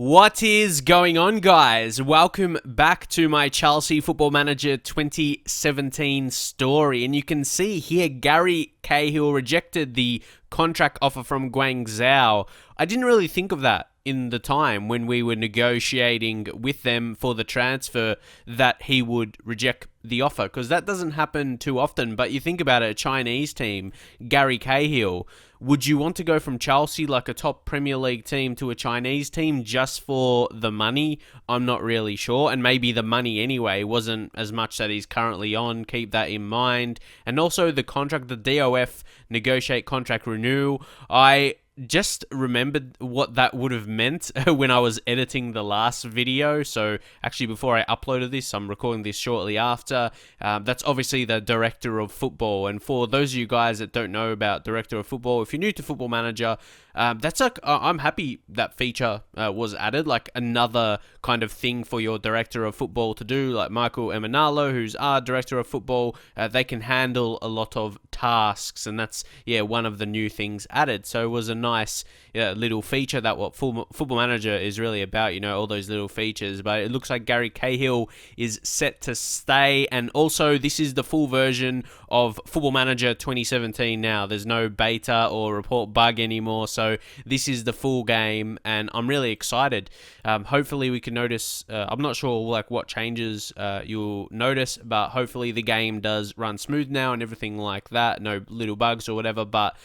What is going on, guys? Welcome back to my Chelsea Football Manager 2017 story. And you can see here Gary Cahill rejected the contract offer from Guangzhou. I didn't really think of that in the time when we were negotiating with them for the transfer, that he would reject the offer, because that doesn't happen too often. But you think about it, a Chinese team, Gary Cahill, would you want to go from Chelsea, like a top Premier League team, to a Chinese team just for the money? I'm not really sure. And maybe the money anyway wasn't as much that he's currently on. Keep that in mind. And also the contract, the DOF negotiate contract renewal. I just remembered what that would have meant when I was editing the last video. So actually, before I uploaded this, I'm recording this shortly after. That's obviously the director of football. And for those of you guys that don't know about director of football, if you're new to Football Manager, that's like, I'm happy that feature was added, like another kind of thing for your director of football to do. Like Michael Emanalo, who's our director of football, they can handle a lot of tasks, and that's one of the new things added. So it was a nice little feature, that what Football Manager is really about, all those little features. But it looks like Gary Cahill is set to stay, and also this is the full version of Football Manager 2017 now. There's no beta or report bug anymore, so this is the full game, and I'm really excited. Hopefully we can notice, I'm not sure like what changes you'll notice, but hopefully the game does run smooth now and everything like that. No little bugs or whatever, but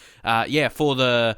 for the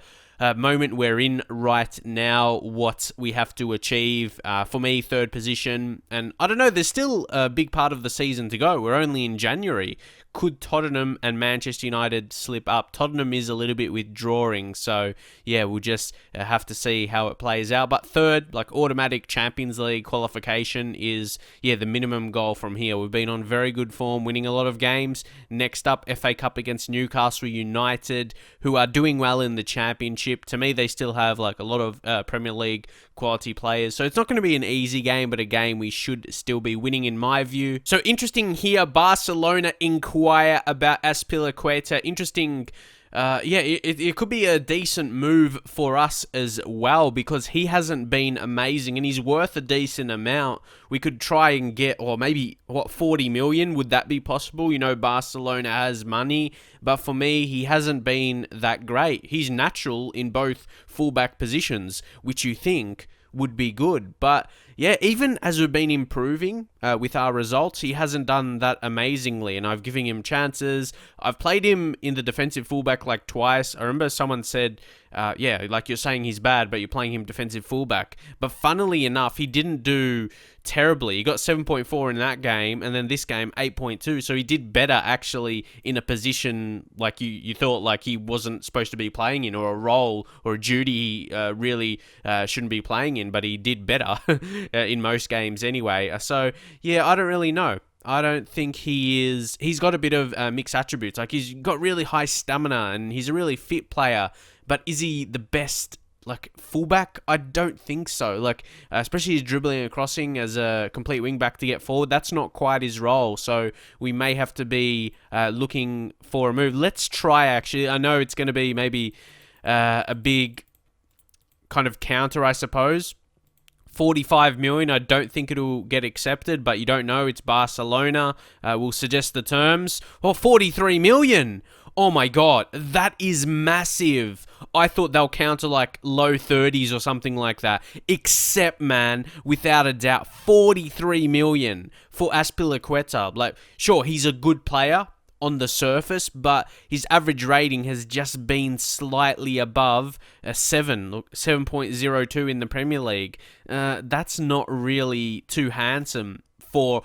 moment we're in right now, what we have to achieve, for me, third position. And I don't know, there's still a big part of the season to go. We're only in January. Could Tottenham and Manchester United slip up? Tottenham is a little bit withdrawing, so we'll just have to see how it plays out. But third, like automatic Champions League qualification is the minimum goal from here. We've been on very good form, winning a lot of games. Next up, FA Cup against Newcastle United, who are doing well in the Championship. To me, they still have like a lot of Premier League quality players, so it's not going to be an easy game, but a game we should still be winning in my view. So interesting here, Barcelona inquire about Azpilicueta. Interesting. It could be a decent move for us as well, because he hasn't been amazing and he's worth a decent amount. We could try and get, or maybe, 40 million? Would that be possible? Barcelona has money, but for me, he hasn't been that great. He's natural in both fullback positions, which you think would be good. But even as we've been improving with our results, he hasn't done that amazingly, and I've given him chances. I've played him in the defensive fullback like twice. I remember someone said, like you're saying he's bad, but you're playing him defensive fullback. But funnily enough, he didn't do terribly. He got 7.4 in that game, and then this game 8.2. So he did better actually in a position like you thought like he wasn't supposed to be playing in, or a role or a duty he really shouldn't be playing in, but he did better in most games anyway. So I don't really know. I don't think he's got a bit of mixed attributes. Like, he's got really high stamina and he's a really fit player, but is he the best like fullback? I don't think so. Like, especially his dribbling and crossing as a complete wing back to get forward, that's not quite his role. So we may have to be looking for a move. Let's try, actually. I know it's going to be maybe a big kind of counter, I suppose. 45 million, I don't think it'll get accepted, but you don't know. It's Barcelona. We'll suggest the terms. 43 million. Oh my God, that is massive. I thought they'll counter like low 30s or something like that. Except, man, without a doubt, 43 million for Azpilicueta. Like, sure, he's a good player on the surface, but his average rating has just been slightly above a 7.02 in the Premier League. That's not really too handsome for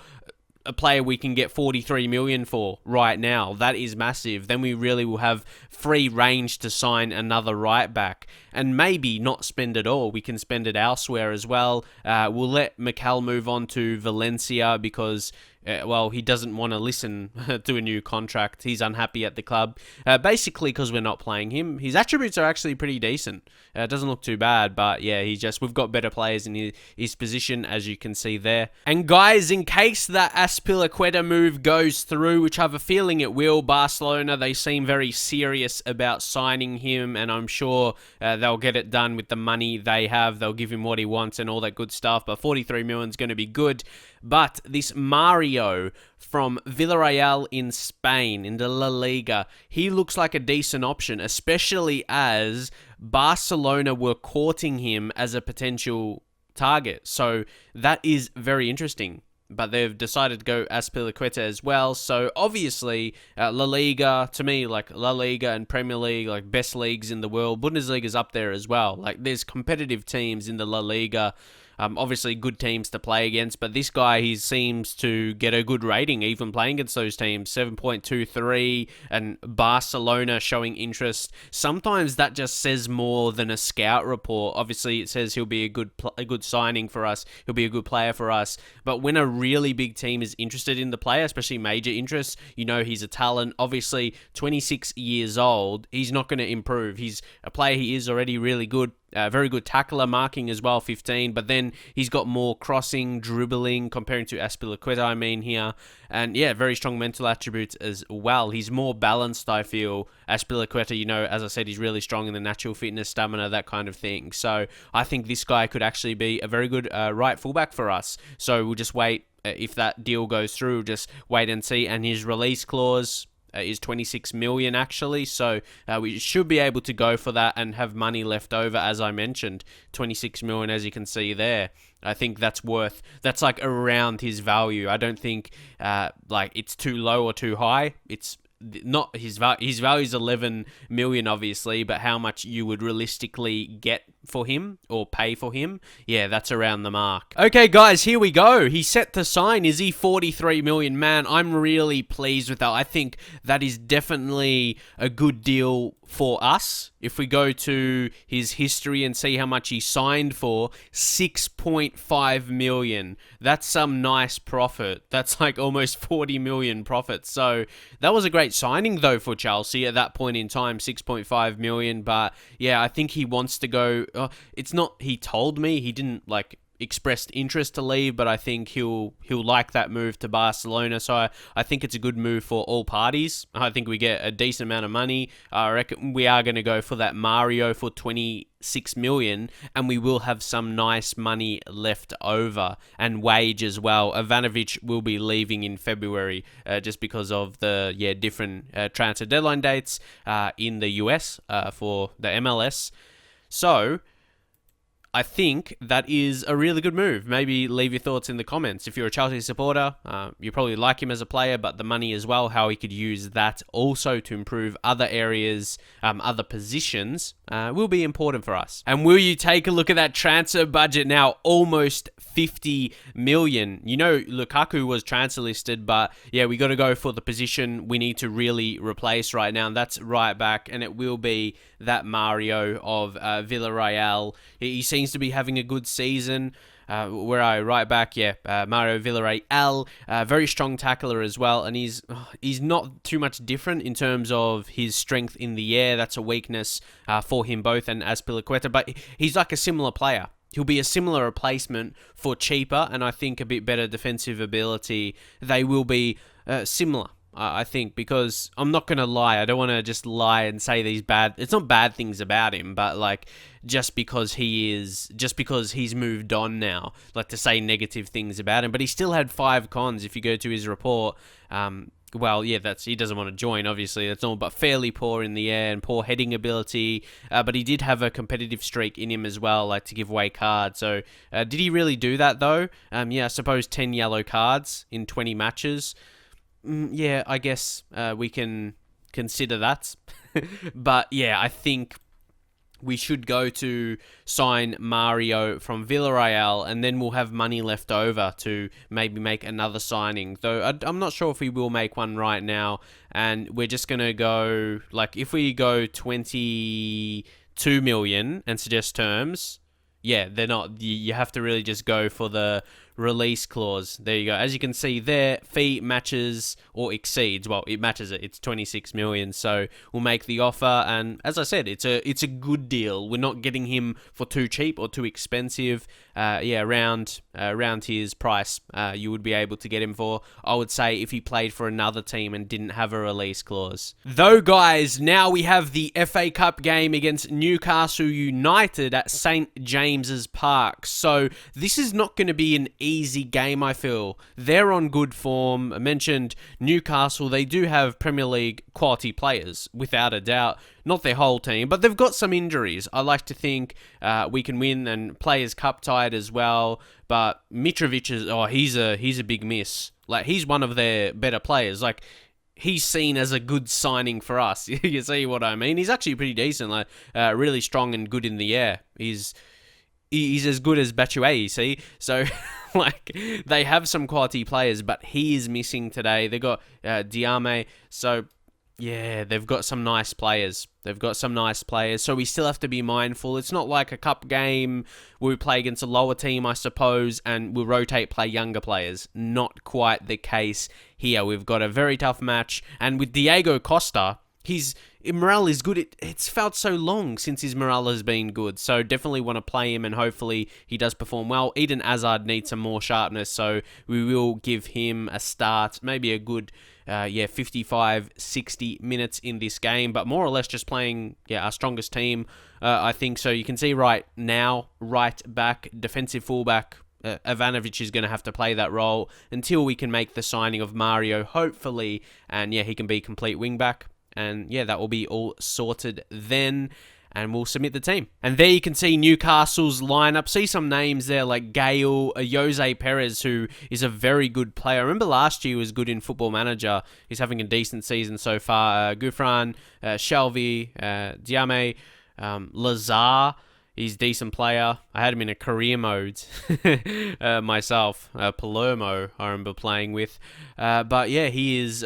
a player we can get 43 million for right now. That is massive. Then we really will have free range to sign another right back, and maybe not spend it all. We can spend it elsewhere as well. We'll let Mikel move on to Valencia, because well, he doesn't want to listen to a new contract. He's unhappy at the club, basically because we're not playing him. His attributes are actually pretty decent. It doesn't look too bad, but yeah, we've got better players in his position, as you can see there. And guys, in case that Azpilicueta move goes through, which I have a feeling it will, Barcelona, they seem very serious about signing him, and I'm sure they'll get it done with the money they have. They'll give him what he wants and all that good stuff, but 43 million is going to be good. But this Mario from Villarreal in Spain, in the La Liga, he looks like a decent option, especially as Barcelona were courting him as a potential target. So that is very interesting. But they've decided to go Azpilicueta as well. So obviously, La Liga, to me, like La Liga and Premier League, like best leagues in the world. Bundesliga's up there as well. Like there's competitive teams in the La Liga. Obviously good teams to play against, but this guy, he seems to get a good rating even playing against those teams, 7.23, and Barcelona showing interest. Sometimes that just says more than a scout report. Obviously it says he'll be a good signing for us, he'll be a good player for us, but when a really big team is interested in the player, especially major interest, you know he's a talent. Obviously 26 years old, he's not going to improve. He's a player, he is already really good. Very good tackler, marking as well, 15. But then he's got more crossing, dribbling, comparing to Azpilicueta, I mean, here. And yeah, very strong mental attributes as well. He's more balanced, I feel. Azpilicueta, you know, as I said, he's really strong in the natural fitness, stamina, that kind of thing. So I think this guy could actually be a very good right fullback for us. So we'll just wait. If that deal goes through, just wait and see. And his release clause is 26 million actually, so we should be able to go for that and have money left over. As I mentioned, 26 million, as you can see there. I think that's like around his value. I don't think like it's too low or too high. It's not his value is 11 million obviously, but how much you would realistically get for him or pay for him, yeah, that's around the mark. Okay guys, here we go. He's set to sign. Is he 43 million? Man, I'm really pleased with that. I think that is definitely a good deal for us. If we go to his history and see how much he signed for, 6.5 million. That's some nice profit. That's like almost 40 million profit. So that was a great signing though for Chelsea at that point in time, 6.5 million. But yeah, I think he wants to go. It's not, he told me, he didn't like expressed interest to leave, but I think he'll like that move to Barcelona. So I think it's a good move for all parties. I think we get a decent amount of money. I reckon we are going to go for that Mario for 26 million, and we will have some nice money left over, and wage as well. Ivanovic will be leaving in February just because of the different transfer deadline dates in the US for the MLS. So I think that is a really good move. Maybe leave your thoughts in the comments. If you're a Chelsea supporter, you probably like him as a player, but the money as well, how he could use that also to improve other areas, other positions, will be important for us. And will you take a look at that transfer budget now? Almost 50 million. You know, Lukaku was transfer listed, but yeah, we got to go for the position we need to really replace right now, and that's right back, and it will be that Mario of Villarreal. He seems to be having a good season. Right back, Mario Villarreal, very strong tackler as well, and he's not too much different in terms of his strength in the air. That's a weakness for him both, and Azpilicueta, but he's like a similar player. He'll be a similar replacement for cheaper, and I think a bit better defensive ability. They will be similar. I think, because I'm not going to lie. I don't want to just lie and say these bad... It's not bad things about him, but like just because he's moved on now, like to say negative things about him. But he still had 5 cons if you go to his report. Well, yeah, he doesn't want to join, obviously. That's all, but fairly poor in the air and poor heading ability. But he did have a competitive streak in him as well, like to give away cards. So did he really do that though? I suppose 10 yellow cards in 20 matches. Yeah, I guess we can consider that. But yeah, I think we should go to sign Mario from Villarreal, and then we'll have money left over to maybe make another signing. Though I'm not sure if we will make one right now, and we're just going to go, like, if we go 22 million and suggest terms, yeah, they're not. You have to really just go for the release clause. There you go. As you can see there, fee matches or exceeds. Well, it matches it. It's 26 million. So we'll make the offer. And as I said, it's a good deal. We're not getting him for too cheap or too expensive. Around his price, you would be able to get him for, I would say, if he played for another team and didn't have a release clause. Though, guys, now we have the FA Cup game against Newcastle United at St. James's Park. So this is not going to be an easy game, I feel. They're on good form. I mentioned Newcastle. They do have Premier League quality players, without a doubt. Not their whole team, but they've got some injuries. I like to think we can win and Players' Cup tied as well. But Mitrovic he's a big miss. Like, he's one of their better players. Like, he's seen as a good signing for us. You see what I mean? He's actually pretty decent. Like, really strong and good in the air. He's as good as Batshuayi, see? So, like, they have some quality players, but he is missing today. They got Diame, so yeah, they've got some nice players. So we still have to be mindful. It's not like a cup game where we play against a lower team, I suppose, and we'll rotate, play younger players. Not quite the case here. We've got a very tough match, and with Diego Costa, his morale is good. It's felt so long since his morale has been good, so definitely want to play him, and hopefully he does perform well. Eden Hazard needs some more sharpness, so we will give him a start, maybe a good 55, 60 minutes in this game, but more or less just playing our strongest team, I think. So you can see right now, right back, defensive fullback, Ivanovic is going to have to play that role until we can make the signing of Mario, hopefully, and he can be complete wingback. And that will be all sorted then, and we'll submit the team. And there you can see Newcastle's lineup. See some names there like Gale, Jose Perez, who is a very good player. I remember last year he was good in Football Manager. He's having a decent season so far. Gouffran, Shelby, Diame, Lazar. He's a decent player. I had him in a career mode myself. Palermo, I remember playing with. But yeah, he's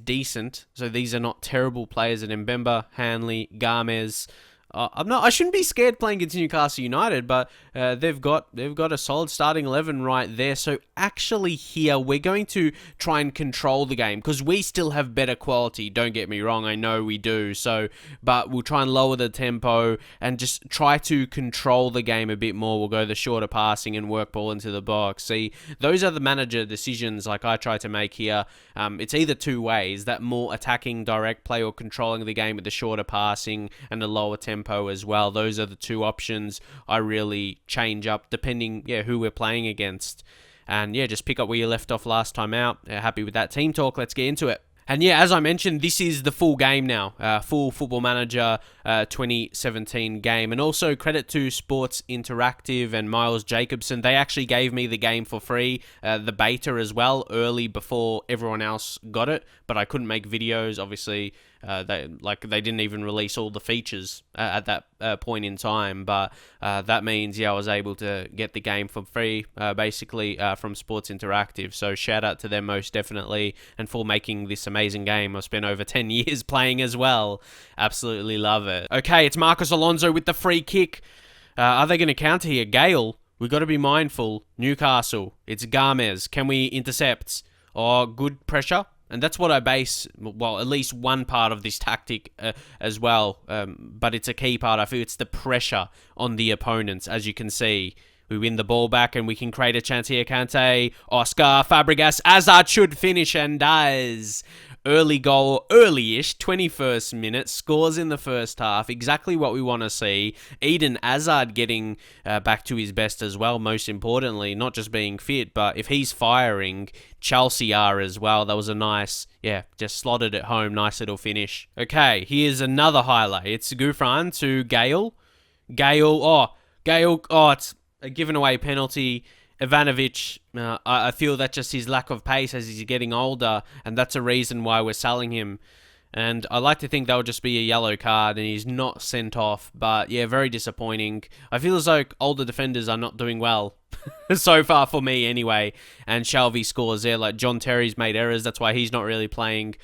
decent. So these are not terrible players. And Mbemba, Hanley, Games. I shouldn't be scared playing against Newcastle United, but they've got a solid starting 11 right there. So actually here, we're going to try and control the game because we still have better quality. Don't get me wrong, I know we do. But we'll try and lower the tempo and just try to control the game a bit more. We'll go the shorter passing and work ball into the box. See, those are the manager decisions like I try to make here. It's either two ways, that more attacking direct play or controlling the game with the shorter passing and the lower tempo as well. Those are the two options I really change up depending who we're playing against. And just pick up where you left off last time out. Happy with that team talk. Let's get into it. And as I mentioned, this is the full game now. Full Football Manager 2017 game. And also credit to Sports Interactive and Miles Jacobson. They actually gave me the game for free, the beta as well, early before everyone else got it. But I couldn't make videos, obviously. They didn't even release all the features at that point in time, but that means I was able to get the game for free, basically from Sports Interactive. So shout out to them most definitely, and for making this amazing game. I've spent over 10 years playing as well. Absolutely love it. Okay, it's Marcos Alonso with the free kick. Are they going to counter here? Gale, we've got to be mindful. Newcastle, it's Games. Can we intercept? Good pressure. And that's what I base, at least one part of this tactic as well. But it's a key part. I feel it's the pressure on the opponents. As you can see, we win the ball back and we can create a chance here. Kante, Oscar, Fabregas, Hazard should finish and does. Early goal, early-ish, 21st minute, scores in the first half, exactly what we want to see. Eden Hazard getting back to his best as well, most importantly, not just being fit, but if he's firing, Chelsea are as well. That was a nice, just slotted it home, nice little finish. Okay, here's another highlight. It's Gouffran to Gale. Gale, it's a given away penalty. Ivanovic, I feel that's just his lack of pace as he's getting older, and that's a reason why we're selling him. And I like to think that would just be a yellow card and he's not sent off. But very disappointing. I feel as though older defenders are not doing well so far for me anyway. And Shelby scores there. Like John Terry's made errors. That's why he's not really playing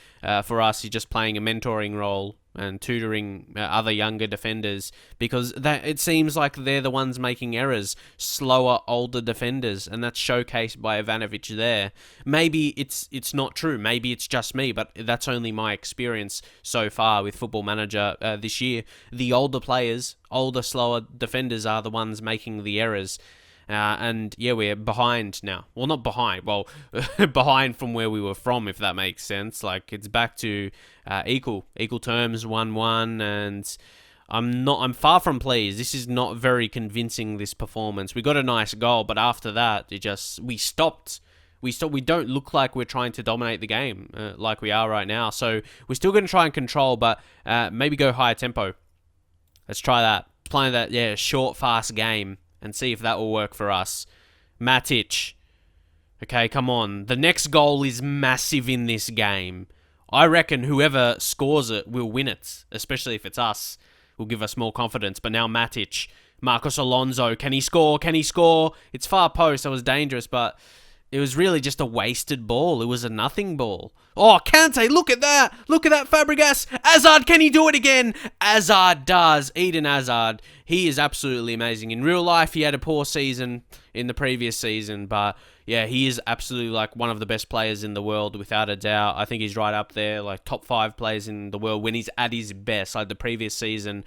for us. He's just playing a mentoring role. and tutoring other younger defenders, because it seems like they're the ones making errors, slower, older defenders, and that's showcased by Ivanovic there. Maybe it's not true. Maybe it's just me, but that's only my experience so far with Football Manager this year. The older players, older, slower defenders are the ones making the errors. And yeah, we're behind now. Well, not behind. Well, behind from where we were from, if that makes sense. Like, it's back to equal terms, 1-1, and I'm far from pleased. This is not very convincing, this performance. We got a nice goal, but after that, we stopped. We don't look like we're trying to dominate the game like we are right now. So we're still going to try and control, but maybe go higher tempo. Let's try that. Playing that, short, fast game, and see if that will work for us. Matic. Okay, come on. The next goal is massive in this game. I reckon whoever scores it will win it, especially if it's us. Will give us more confidence. But now Matic. Marcos Alonso. Can he score? Can he score? It's far post. That was dangerous, but it was really just a wasted ball. It was a nothing ball. Oh, Kante, look at that. Look at that, Fabregas. Hazard, can he do it again? Hazard does. Eden Hazard. He is absolutely amazing. In real life, he had a poor season in the previous season, but yeah, he is absolutely like one of the best players in the world, without a doubt. I think he's right up there, like top 5 players in the world when he's at his best, like the previous season,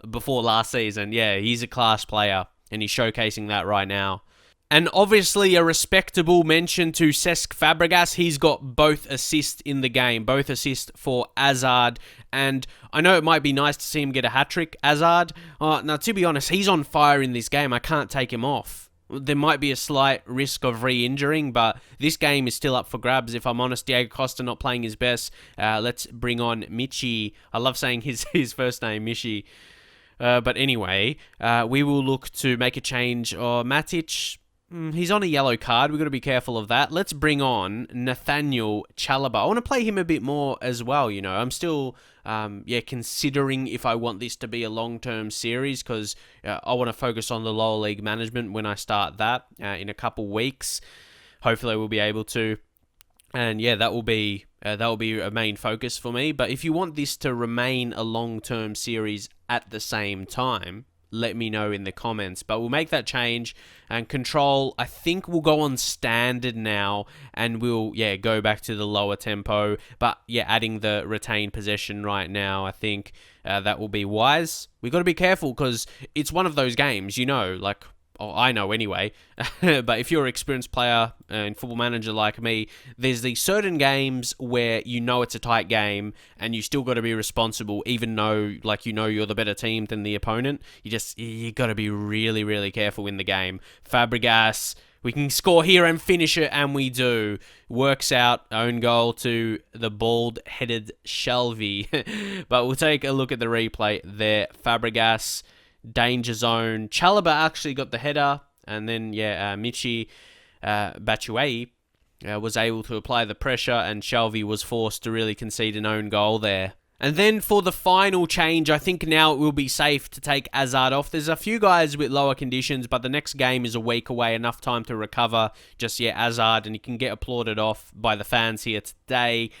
before last season. Yeah, he's a class player, and he's showcasing that right now. And obviously a respectable mention to Cesc Fabregas. He's got both assists in the game. Both assists for Hazard. And I know it might be nice to see him get a hat-trick, Hazard. Now, to be honest, he's on fire in this game. I can't take him off. There might be a slight risk of re-injuring, but this game is still up for grabs. If I'm honest, Diego Costa not playing his best. Let's bring on Michi. I love saying his first name, Michi. But anyway, we will look to make a change. Matic... he's on a yellow card. We've got to be careful of that. Let's bring on Nathaniel Chalobah. I want to play him a bit more as well, you know. I'm still, considering if I want this to be a long-term series, because I want to focus on the lower league management when I start that in a couple weeks. Hopefully we'll be able to. And yeah, that will be a main focus for me. But if you want this to remain a long-term series at the same time, let me know in the comments. But we'll make that change, and control, I think we'll go on standard now, and we'll go back to the lower tempo, but adding the retained possession right now. I think that will be wise. We've got to be careful, because it's one of those games, you know, like, I know anyway, but if you're an experienced player in Football Manager like me, there's these certain games where you know it's a tight game and you still got to be responsible, even though, like, you know you're the better team than the opponent. You got to be really, really careful in the game. Fabregas, we can score here and finish it, and we do. Works out, own goal to the bald-headed Shelvey. But we'll take a look at the replay there. Fabregas, danger zone. Chalobah actually got the header, and then Michi Batshuayi was able to apply the pressure, and Shelvey was forced to really concede an own goal there. And then for the final change, I think now it will be safe to take Hazard off. There's a few guys with lower conditions, but the next game is a week away, enough time to recover. Just Hazard, and he can get applauded off by the fans here today.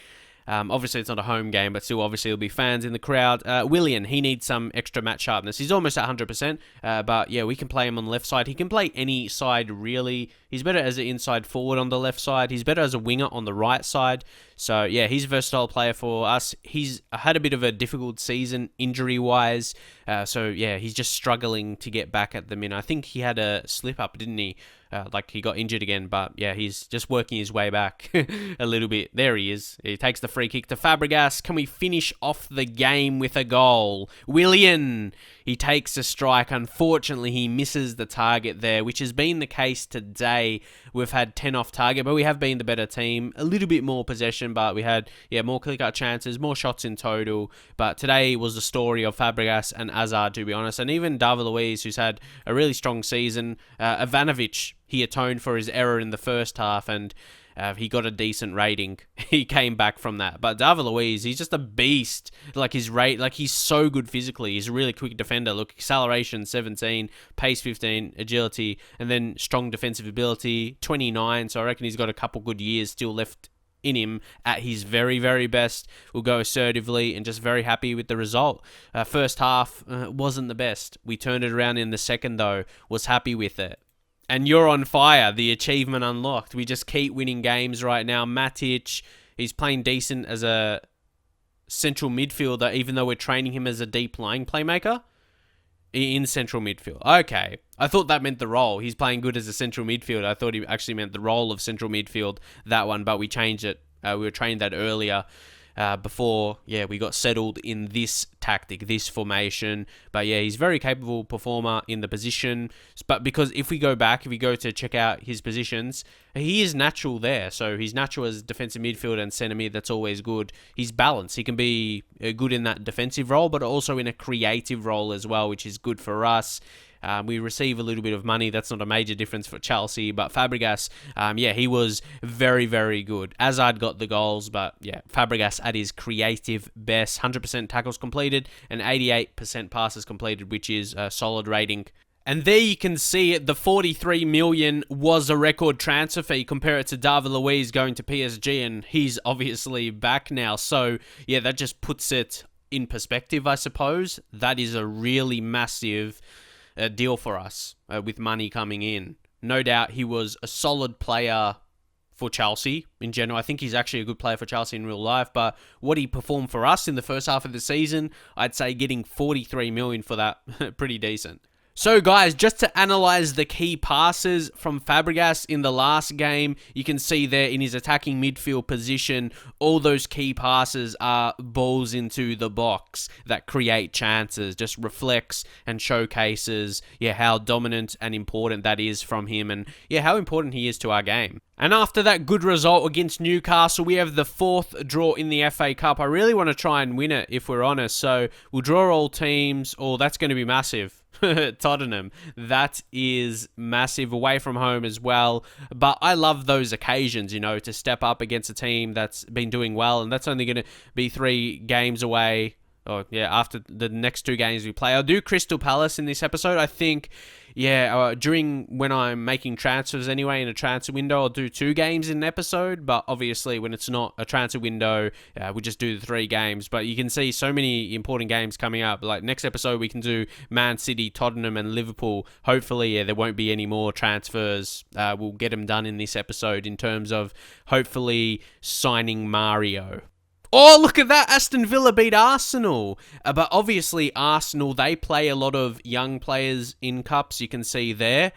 Obviously, it's not a home game, but still, obviously, there'll be fans in the crowd. Willian, he needs some extra match sharpness. He's almost at 100%, but we can play him on the left side. He can play any side, really. He's better as an inside forward on the left side. He's better as a winger on the right side. So, he's a versatile player for us. He's had a bit of a difficult season, injury-wise. He's just struggling to get back at the minute. I think he had a slip-up, didn't he? He got injured again, but he's just working his way back a little bit. There he is. He takes the free kick to Fabregas. Can we finish off the game with a goal? Willian, he takes a strike. Unfortunately, he misses the target there, which has been the case today. We've had 10 off target, but we have been the better team. A little bit more possession, but we had more click-out chances, more shots in total. But today was the story of Fabregas and Hazard, to be honest, and even David Luiz, who's had a really strong season. Ivanovic, he atoned for his error in the first half, and he got a decent rating. He came back from that. But David Luiz, he's just a beast. He's so good physically. He's a really quick defender. Look, acceleration 17, pace 15, agility, and then strong defensive ability 29. So I reckon he's got a couple good years still left in him at his very, very best. We'll go assertively and just very happy with the result. First half wasn't the best. We turned it around in the second, though. Was happy with it. And you're on fire. The achievement unlocked. We just keep winning games right now. Matic, he's playing decent as a central midfielder, even though we're training him as a deep lying playmaker in central midfield. Okay. I thought that meant the role. He's playing good as a central midfielder. I thought he actually meant the role of central midfield, that one, but we changed it. We were trained that earlier before, we got settled in this tactic, this formation. But yeah, he's a very capable performer in the position. But because if we go to check out his positions, he is natural there. So he's natural as defensive midfield and centre mid. That's always good. He's balanced. He can be good in that defensive role, but also in a creative role as well, which is good for us. We receive a little bit of money. That's not a major difference for Chelsea. But Fabregas, he was very, very good. Hazard got the goals, but yeah, Fabregas at his creative best. 100% tackles completed and 88% passes completed, which is a solid rating. And there you can see it. The 43 million was a record transfer fee. Compare it to David Luiz going to PSG, and he's obviously back now. So yeah, that just puts it in perspective, I suppose. That is a really massive deal for us with money coming in. No doubt he was a solid player for Chelsea in general. I think he's actually a good player for Chelsea in real life, but what he performed for us in the first half of the season, I'd say getting 43 million for that, pretty decent. So guys, just to analyze the key passes from Fabregas in the last game, you can see there in his attacking midfield position, all those key passes are balls into the box that create chances, just reflects and showcases, how dominant and important that is from him, and how important he is to our game. And after that good result against Newcastle, we have the 4th draw in the FA Cup. I really want to try and win it, if we're honest. So we'll draw all teams. Oh, that's going to be massive. Tottenham. That is massive, away from home as well. But I love those occasions, to step up against a team that's been doing well. And that's only going to be 3 games away. After the next 2 games we play. I'll do Crystal Palace in this episode. I think, during when I'm making transfers anyway in a transfer window, I'll do 2 games in an episode. But obviously, when it's not a transfer window, we just do the 3 games. But you can see so many important games coming up. Like next episode, we can do Man City, Tottenham, and Liverpool. Hopefully, there won't be any more transfers. We'll get them done in this episode in terms of hopefully signing Mario. Oh, look at that. Aston Villa beat Arsenal. But obviously, Arsenal, they play a lot of young players in cups. You can see there.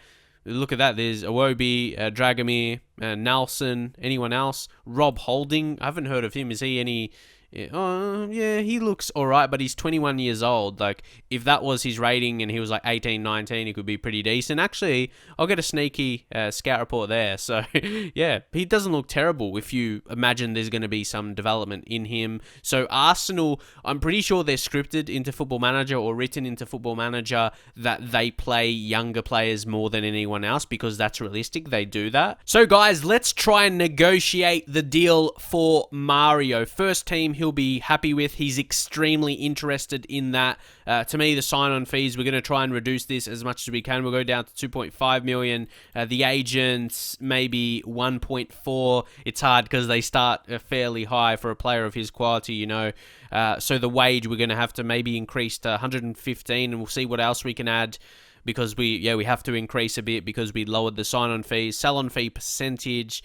Look at that. There's Iwobi, Dragomir, Nelson, anyone else? Rob Holding. I haven't heard of him. Is he any... he looks alright, but he's 21 years old. Like, if that was his rating and he was like 18, 19, he could be pretty decent. Actually, I'll get a sneaky scout report there. So, he doesn't look terrible if you imagine there's going to be some development in him. So, Arsenal, I'm pretty sure they're scripted into Football Manager or written into Football Manager that they play younger players more than anyone else because that's realistic. They do that. So, guys, let's try and negotiate the deal for Mario. First team he'll be happy with. He's extremely interested in that. To me, the sign-on fees, we're going to try and reduce this as much as we can. We'll go down to 2.5 million. The agents, maybe 1.4. It's hard because they start fairly high for a player of his quality, So the wage, we're going to have to maybe increase to 115, and we'll see what else we can add. Because we have to increase a bit because we lowered the sign-on fees. Sell-on fee percentage,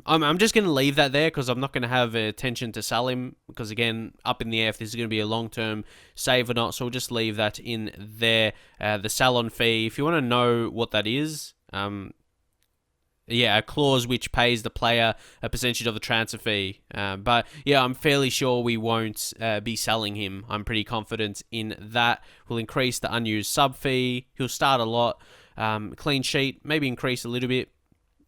I'm just going to leave that there because I'm not going to have attention to sell him because, again, up in the air if this is going to be a long-term save or not. So we'll just leave that in there. The sell-on fee, if you want to know what that is, a clause which pays the player a percentage of the transfer fee. But, I'm fairly sure we won't be selling him. I'm pretty confident in that. We'll increase the unused sub fee. He'll start a lot. Clean sheet, maybe increase a little bit.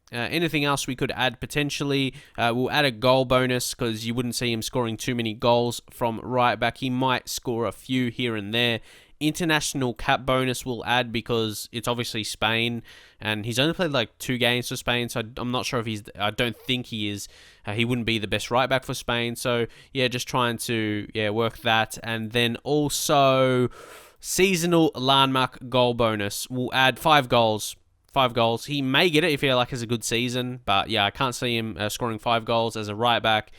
Anything else we could add potentially? We'll add a goal bonus because you wouldn't see him scoring too many goals from right back. He might score a few here and there. International cap bonus we'll add because it's obviously Spain and he's only played like 2 games for Spain, so I'm not sure if I don't think he is. He wouldn't be the best right back for Spain, so just trying to work that. And then also seasonal landmark goal bonus. We'll add 5 goals 5 goals. He may get it if he has a good season, but yeah, I can't see him scoring 5 goals as a right back.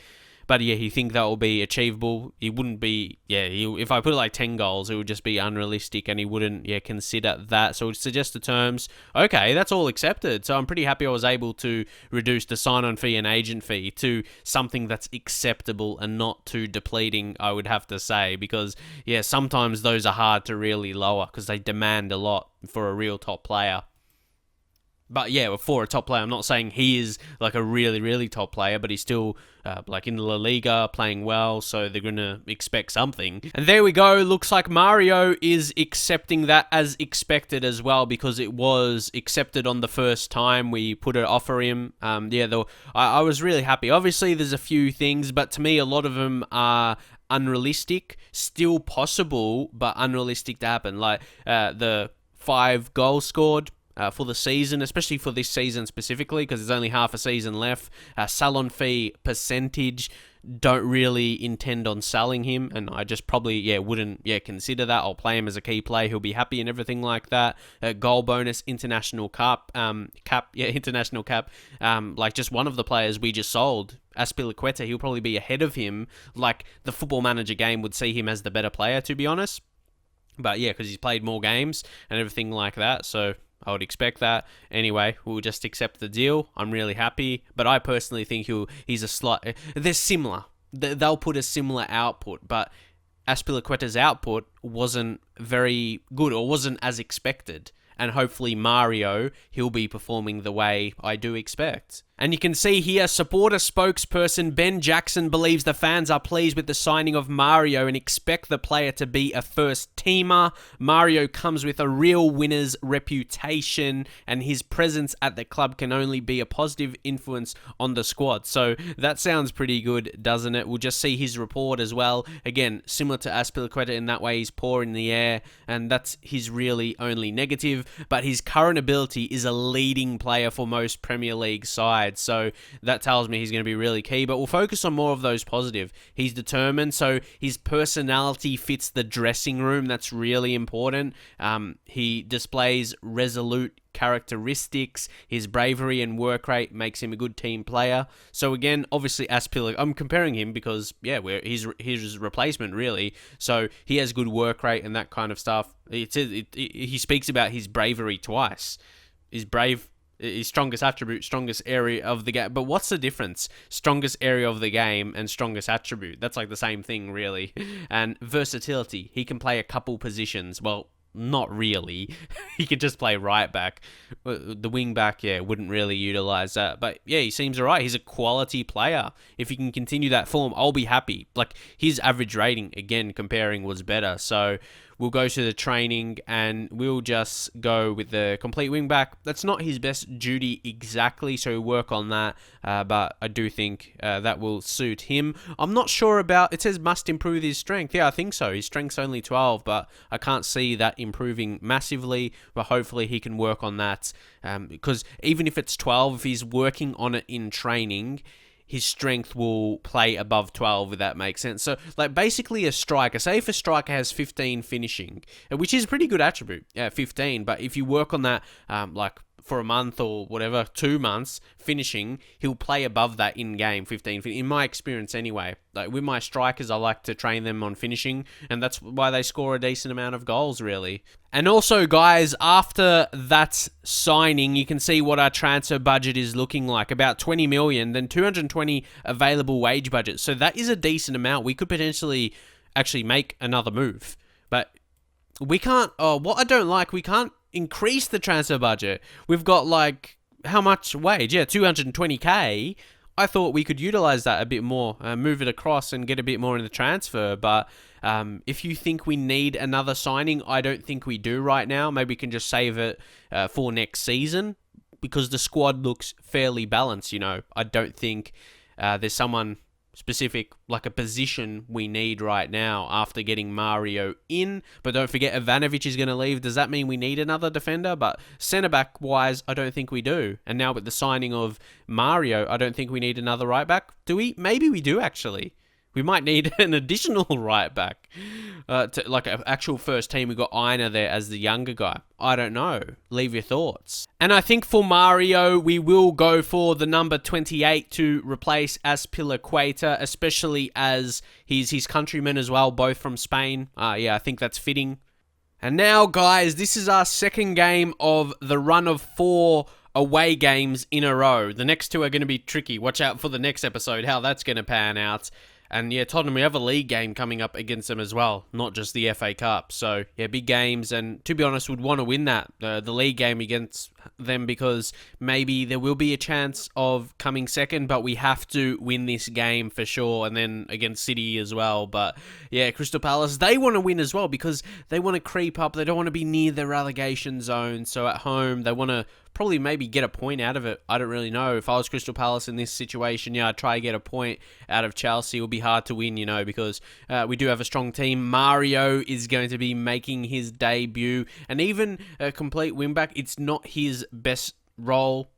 But yeah, you think that will be achievable? He wouldn't be, if I put it like 10 goals, it would just be unrealistic and he wouldn't, consider that. So suggest the terms. Okay, that's all accepted. So I'm pretty happy I was able to reduce the sign-on fee and agent fee to something that's acceptable and not too depleting, I would have to say. Because, sometimes those are hard to really lower because they demand a lot for a real top player. But yeah, for a top player, I'm not saying he is like a really, really top player, but he's still in the La Liga playing well, so they're going to expect something. And there we go. Looks like Mario is accepting that as expected as well, because it was accepted on the first time we put an offer in. I was really happy. Obviously, there's a few things, but to me, a lot of them are unrealistic, still possible, but unrealistic to happen. Like the 5 goals scored for the season, especially for this season specifically, because there's only half a season left. Salon fee percentage, don't really intend on selling him, and I just probably wouldn't consider that. I'll play him as a key player. He'll be happy and everything like that. Goal bonus, international cap, international cap. Just one of the players we just sold, Azpilicueta, he'll probably be ahead of him. Like the Football Manager game would see him as the better player, to be honest. But yeah, because he's played more games and everything like that, so I would expect that. Anyway, we'll just accept the deal. I'm really happy, but I personally think he's a slight... They're similar. They'll put a similar output, but Azpilicueta's output wasn't very good or wasn't as expected. And hopefully Mario, he'll be performing the way I do expect. And you can see here, supporter spokesperson Ben Jackson believes the fans are pleased with the signing of Mario and expect the player to be a first teamer. Mario comes with a real winner's reputation and his presence at the club can only be a positive influence on the squad. So that sounds pretty good, doesn't it? We'll just see his report as well. Again, similar to Azpilicueta in that way, he's poor in the air and that's his really only negative. But his current ability is a leading player for most Premier League sides. So that tells me he's going to be really key. But we'll focus on more of those positive. He's determined, so his personality fits the dressing room. That's really important. He displays resolute characteristics. His bravery and work rate makes him a good team player. So again, obviously Azpilicueta, I'm comparing him because he's his replacement really. So he has good work rate and that kind of stuff. He speaks about his bravery twice. His strongest attribute, strongest area of the game. But what's the difference? Strongest area of the game and strongest attribute. That's like the same thing, really. And versatility. He can play a couple positions. Well, not really. He could just play right back. The wing back, wouldn't really utilize that. But yeah, he seems alright. He's a quality player. If he can continue that form, I'll be happy. Like his average rating, again, comparing was better. So we'll go to the training and we'll just go with the complete wing back. That's not his best duty exactly, so we'll work on that. But I do think that will suit him. I'm not sure about... It says must improve his strength. Yeah, I think so. His strength's only 12, but I can't see that improving massively. But hopefully he can work on that. Because even if it's 12, if he's working on it in training, his strength will play above 12, if that makes sense. So, like, basically a striker. Say if a striker has 15 finishing, which is a pretty good attribute, 15, but if you work on that, for a month or whatever, 2 months, finishing, he'll play above that in-game, 15, in my experience anyway. Like, with my strikers, I like to train them on finishing, and that's why they score a decent amount of goals, really. And also, guys, after that signing, you can see what our transfer budget is looking like. About 20 million, then 220 available wage budget. So that is a decent amount. We could potentially actually make another move. But we can't... what I don't like, we can't increase the transfer budget. We've got, like, how much wage? Yeah, 220k. I thought we could utilize that a bit more, move it across and get a bit more in the transfer. But if you think we need another signing, I don't think we do right now. Maybe we can just save it for next season because the squad looks fairly balanced, I don't think there's someone specific, like a position we need right now after getting Mario in. But don't forget, Ivanovic is going to leave. Does that mean we need another defender? But centre-back wise, I don't think we do. And now with the signing of Mario, I don't think we need another right back. Do we? Maybe we do, actually. We might need an additional right back. Like an actual first team. We got Aina there as the younger guy. I don't know. Leave your thoughts. And I think for Mario, we will go for the number 28 to replace Azpilicueta, especially as he's his countrymen as well, both from Spain. Yeah, I think that's fitting. And now, guys, this is our second game of the run of 4 away games in a row. The next 2 are going to be tricky. Watch out for the next episode, how that's going to pan out. And yeah, Tottenham, we have a league game coming up against them as well, not just the FA Cup. So yeah, big games, and to be honest, would want to win that, the league game against them, because maybe there will be a chance of coming second, but we have to win this game for sure, and then against City as well. But yeah, Crystal Palace, they want to win as well because they want to creep up. They don't want to be near the relegation zone. So at home, they want to probably maybe get a point out of it. I don't really know. If I was Crystal Palace in this situation, yeah, I'd try to get a point out of Chelsea. It would be hard to win, you know, because we do have a strong team. Mario is going to be making his debut, and even a complete wingback, it's not his best role.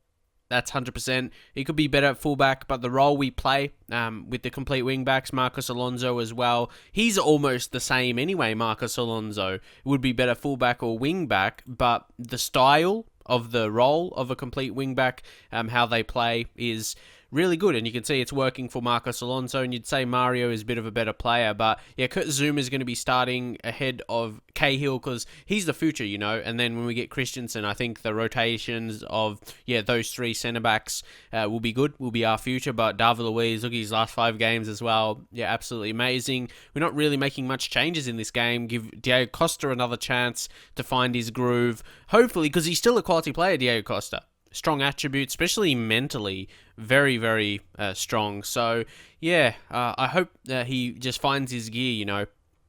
That's 100%. He could be better at fullback, but the role we play with the complete wingbacks, Marcos Alonso as well, he's almost the same anyway. Marcos Alonso would be better fullback or wingback, but the style of the role of a complete wingback, how they play is really good, and you can see it's working for Marcos Alonso, and you'd say Mario is a bit of a better player, but yeah, Kurt Zouma is going to be starting ahead of Cahill because he's the future, you know, and then when we get Christensen, I think the rotations of, yeah, those 3 centre-backs will be good, will be our future, but David Luiz, look at his last 5 games as well, yeah, absolutely amazing. We're not really making much changes in this game. Give Diego Costa another chance to find his groove, hopefully, because he's still a quality player, Diego Costa. Strong attributes, especially mentally, very, very strong. So, yeah, I hope he just finds his gear, you know,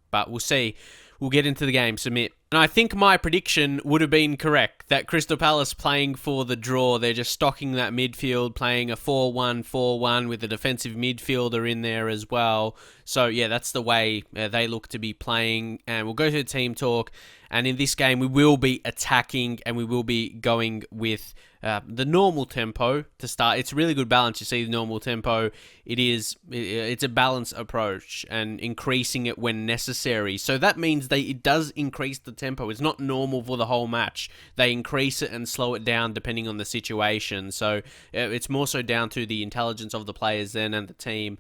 but we'll see. We'll get into the game, submit. And I think my prediction would have been correct, that Crystal Palace playing for the draw. They're just stocking that midfield, playing a 4-1-4-1 with a defensive midfielder in there as well. So, yeah, that's the way they look to be playing. And we'll go to the team talk. And in this game, we will be attacking and we will be going with the normal tempo to start. It's a really good balance. You see the normal tempo. It's a balanced approach and increasing it when necessary. So that means it does increase the tempo. It's not normal for the whole match. They increase it and slow it down depending on the situation. So it's more so down to the intelligence of the players then and the team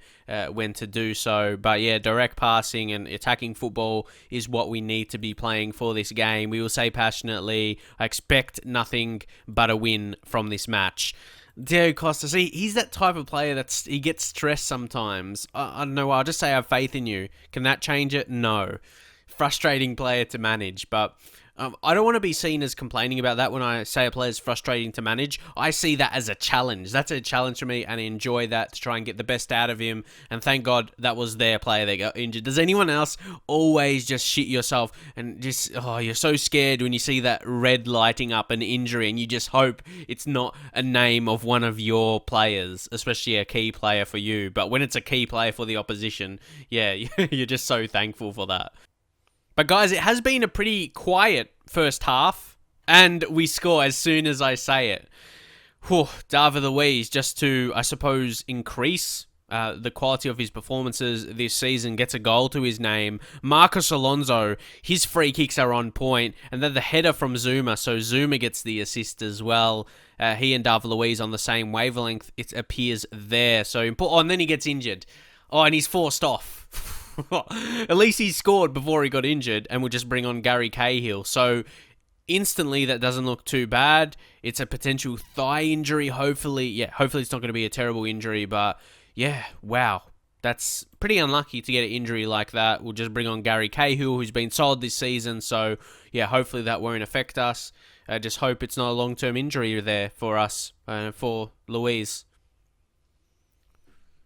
when to do so. But yeah, direct passing and attacking football is what we need to be playing for this game. We will say passionately, I expect nothing but a win from this match. Diego Costa, see, he's that type of player he gets stressed sometimes. I don't know, I'll just say I have faith in you. Can that change it? No. Frustrating player to manage, but I don't want to be seen as complaining about that when I say a player is frustrating to manage. I see that as a challenge. That's a challenge for me, and I enjoy that to try and get the best out of him. And thank God that was their player that got injured. Does anyone else always just shit yourself and just, you're so scared when you see that red lighting up an injury and you just hope it's not a name of one of your players, especially a key player for you. But when it's a key player for the opposition, yeah, you're just so thankful for that. But guys, it has been a pretty quiet first half, and we score as soon as I say it. David Luiz, just to, I suppose, increase the quality of his performances this season, gets a goal to his name. Marcos Alonso, his free kicks are on point, and then the header from Zouma, so Zouma gets the assist as well. He and David Luiz on the same wavelength, it appears there. So important. And then he gets injured. And he's forced off. At least he scored before he got injured, and we'll just bring on Gary Cahill. So instantly, that doesn't look too bad. It's a potential thigh injury. Hopefully it's not going to be a terrible injury. But yeah, wow, that's pretty unlucky to get an injury like that. We'll just bring on Gary Cahill, who's been solid this season. So yeah, hopefully that won't affect us. I just hope it's not a long-term injury there for us, for Luiz.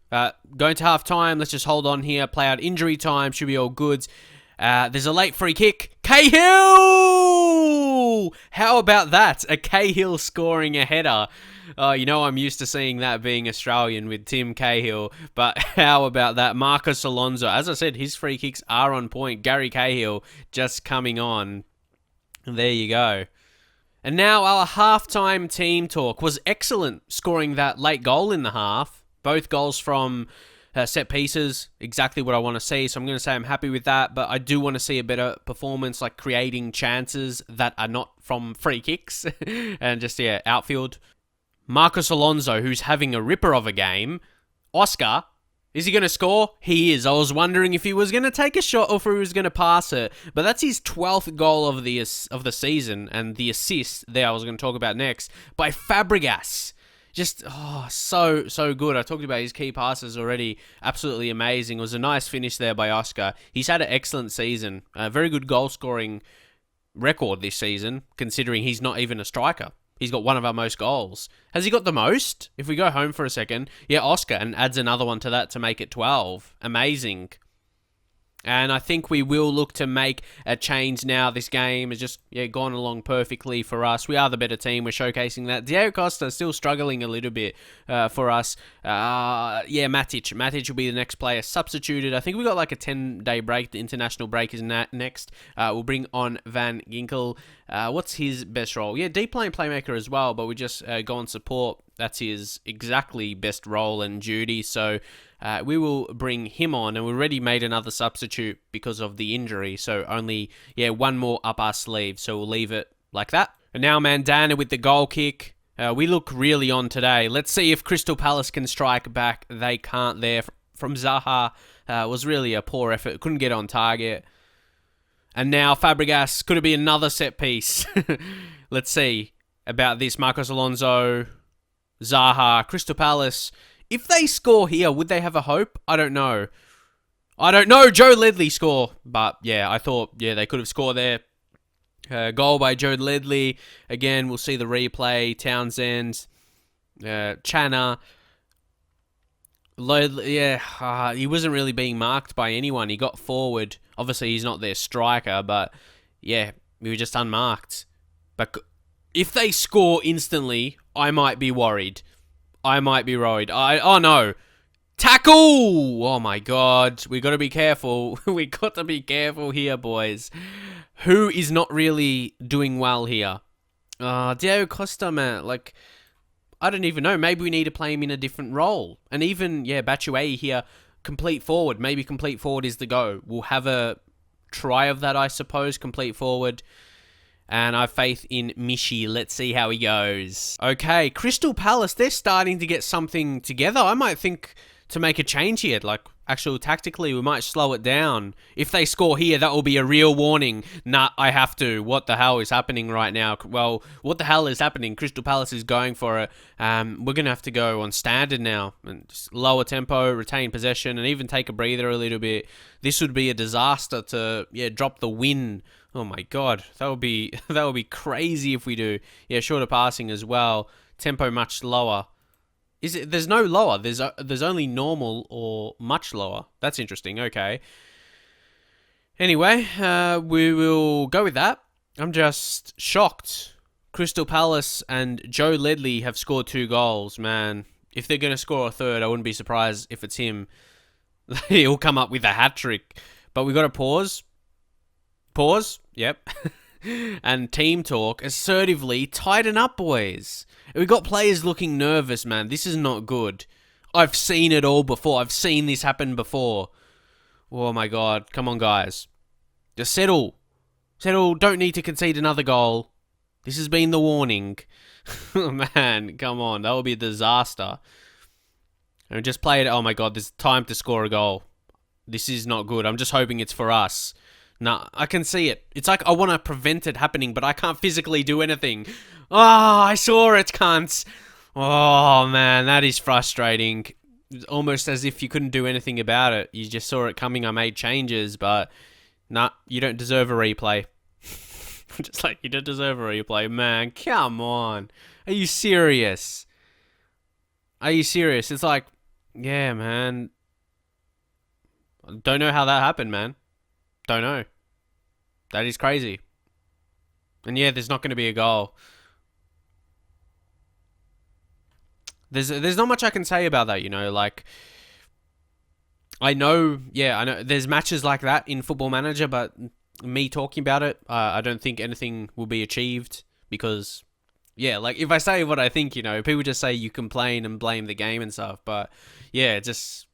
Going to half-time, let's just hold on here, play out injury time, should be all good. There's a late free kick. Cahill! How about that? A Cahill scoring a header. I'm used to seeing that being Australian with Tim Cahill, but how about that? Marcos Alonso, as I said, his free kicks are on point. Gary Cahill just coming on. There you go. And now our half-time team talk was excellent, scoring that late goal in the half. Both goals from Set pieces, exactly what I want to see. So I'm going to say I'm happy with that. But I do want to see a better performance, like creating chances that are not from free kicks and just, yeah, outfield. Marcos Alonso, who's having a ripper of a game. Oscar, is he going to score? He is. I was wondering if he was going to take a shot or if he was going to pass it. But that's his 12th goal of the season. And the assist there I was going to talk about next by Fabregas. Just, so good. I talked about his key passes already. Absolutely amazing. It was a nice finish there by Oscar. He's had an excellent season. A very good goal scoring record this season, considering he's not even a striker. He's got one of our most goals. Has he got the most? If we go home for a second, yeah, Oscar, and adds another one to that to make it 12. Amazing. And I think we will look to make a change now. This game has just gone along perfectly for us. We are the better team. We're showcasing that. Diego Costa still struggling a little bit for us. Matic. Matic will be the next player substituted. I think we got like a 10-day break. The international break is next. We'll bring on Van Ginkel. What's his best role? Yeah, deep lane playmaker as well, but we just go on support. That's his exactly best role and duty. So we will bring him on, and we already made another substitute because of the injury. So only, one more up our sleeve. So we'll leave it like that. And now Mandanda with the goal kick. We look really on today. Let's see if Crystal Palace can strike back. They can't there. From Zaha, was really a poor effort. Couldn't get on target. And now Fabregas. Could it be another set piece? Let's see about this. Marcos Alonso, Zaha, Crystal Palace. If they score here, would they have a hope? I don't know. Joe Ledley score. But, I thought, they could have scored there. Goal by Joe Ledley. Again, we'll see the replay. Townsend, Channa. He wasn't really being marked by anyone. He got forward. Obviously, he's not their striker, but, we were just unmarked. But if they score instantly, I might be worried. Oh no. Tackle! Oh my god. We got to be careful. We got to be careful here, boys. Who is not really doing well here? Diego Costa, man. Like, I don't even know. Maybe we need to play him in a different role. And even, Batshuayi here, complete forward. Maybe complete forward is the go. We'll have a try of that, I suppose. Complete forward. And I have faith in Mishi. Let's see how he goes. Okay, Crystal Palace, they're starting to get something together. I might think to make a change here. Like, actually, tactically, we might slow it down. If they score here, that will be a real warning. Nah, I have to. What the hell is happening right now? Well, what the hell is happening? Crystal Palace is going for it. We're going to have to go on standard now. And just lower tempo, retain possession, and even take a breather a little bit. This would be a disaster to, drop the win. Oh my god, that would be crazy if we do. Shorter passing as well. Tempo much lower. There's no lower. There's only normal or much lower. That's interesting. Okay. Anyway, we will go with that. I'm just shocked. Crystal Palace and Joe Ledley have scored 2 goals, man. If they're going to score a third, I wouldn't be surprised if it's him. He'll come up with a hat-trick. But we got to pause. Yep. And team talk. Assertively tighten up, boys. We got players looking nervous, man. This is not good. I've seen it all before. I've seen this happen before. Oh my god. Come on, guys. Just settle. Don't need to concede another goal. This has been the warning. Man, come on. That will be a disaster. And just play it. Oh my god. There's time to score a goal. This is not good. I'm just hoping it's for us. Nah, I can see it. It's like I want to prevent it happening, but I can't physically do anything. Oh, I saw it, cunts. Oh, man, that is frustrating. It's almost as if you couldn't do anything about it. You just saw it coming. I made changes, but nah, you don't deserve a replay. Just like, you don't deserve a replay. Man, come on. Are you serious? It's like, yeah, man. Don't know how that happened, man. Don't know. That is crazy. And there's not going to be a goal. There's not much I can say about that, like, I know there's matches like that in Football Manager, but me talking about it, I don't think anything will be achieved because, like, if I say what I think, people just say you complain and blame the game and stuff, but, just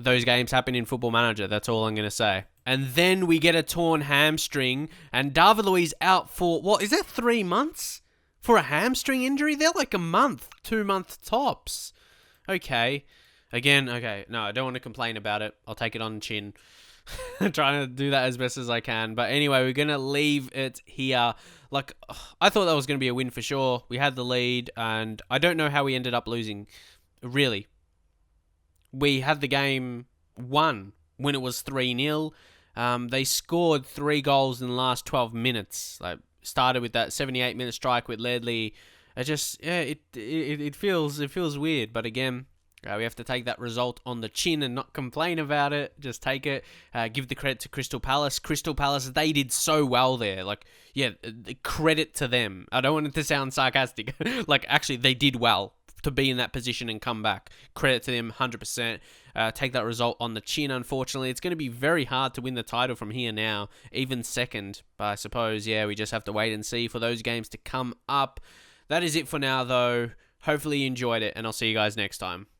those games happen in Football Manager. That's all I'm going to say. And then we get a torn hamstring, and David Luiz out for, what, is that 3 months? For a hamstring injury? They're like a month, 2 month tops. Okay. Again, okay. No, I don't want to complain about it. I'll take it on the chin. Trying to do that as best as I can. But anyway, we're going to leave it here. Like, I thought that was going to be a win for sure. We had the lead, and I don't know how we ended up losing. Really. We had the game won when it was 3-0. They scored 3 goals in the last 12 minutes. Like, started with that 78-minute strike with Ledley. It feels weird. But again, we have to take that result on the chin and not complain about it. Just take it. Give the credit to Crystal Palace. Crystal Palace, they did so well there. Like, yeah, credit to them. I don't want it to sound sarcastic. Like, actually, they did well to be in that position and come back. Credit to them, 100%. Take that result on the chin, unfortunately. It's going to be very hard to win the title from here now, even second. But I suppose, yeah, we just have to wait and see for those games to come up. That is it for now, though. Hopefully you enjoyed it, and I'll see you guys next time.